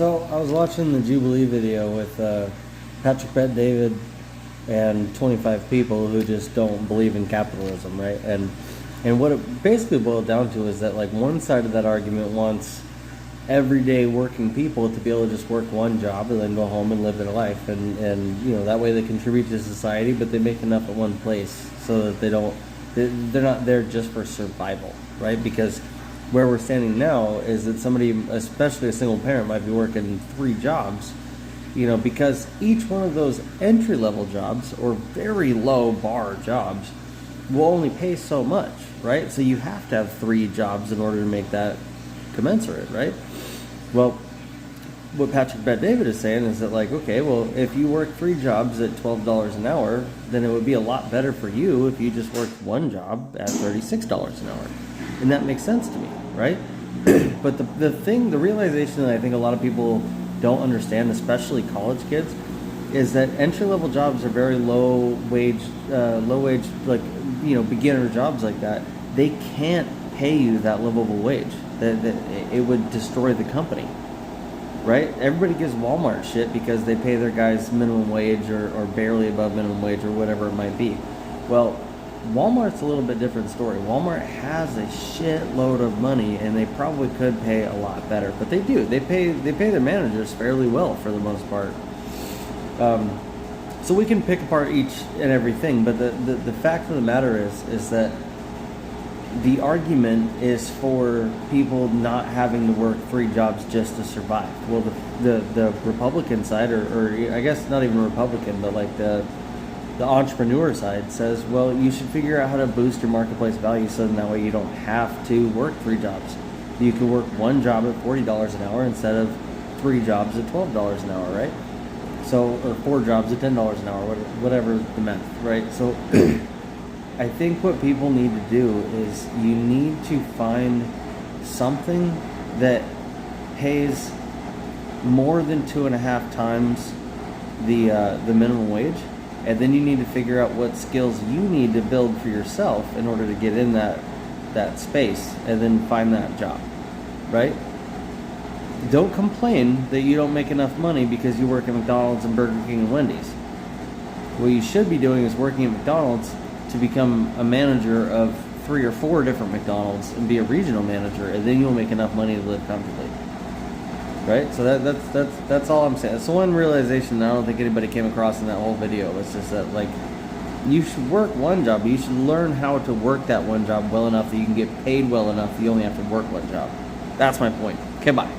So I was watching the Jubilee video with Patrick Bet-David and 25 people who just don't believe in capitalism, right? And what it basically boiled down to is that like one side of that argument wants everyday working people to be able to just work one job and then go home and live their life, and you know, that way they contribute to society, but they make enough at one place so that they're not there just for survival, right? Because where we're standing now is that somebody, especially a single parent, might be working 3 jobs, you know, because each one of those entry-level jobs or very low bar jobs will only pay so much, right? So you have to have 3 jobs in order to make that commensurate, right? Well, what Patrick Bet-David is saying is that, like, okay, well, if you work 3 jobs at $12 an hour, then it would be a lot better for you if you just worked 1 job at $36 an hour. And that makes sense to me, right? But the realization that I think a lot of people don't understand, especially college kids, is that entry-level jobs are very low wage, like, you know, beginner jobs like that. They can't pay you that livable wage. That it would destroy the company, right? Everybody gives Walmart shit because they pay their guys minimum wage or barely above minimum wage or whatever it might be. Well, Walmart's a little bit different story. Walmart has a shitload of money, and they probably could pay a lot better, but they do. They pay their managers fairly well for the most part. So we can pick apart each and everything, but the fact of the matter is that the argument is for people not having to work 3 jobs just to survive. Well, the Republican side, or I guess not even Republican, but like the entrepreneur side says, well, you should figure out how to boost your marketplace value so that way you don't have to work 3 jobs. You can work 1 job at $40 an hour instead of 3 jobs at $12 an hour, right? So, or 4 jobs at $10 an hour, whatever the math, right? So I think what people need to do is you need to find something that pays more than 2.5 times the minimum wage, and then you need to figure out what skills you need to build for yourself in order to get in that space, and then find that job, right? Don't complain that you don't make enough money because you work at McDonald's and Burger King and Wendy's. What you should be doing is working at McDonald's to become a manager of 3 or 4 different McDonald's and be a regional manager, and then you'll make enough money to live comfortably, right? So that's all I'm saying. That's the one realization that I don't think anybody came across in that whole video. It's just that, like, you should work 1 job, but you should learn how to work that 1 job well enough that you can get paid well enough that you only have to work 1 job. That's my point. Okay, bye.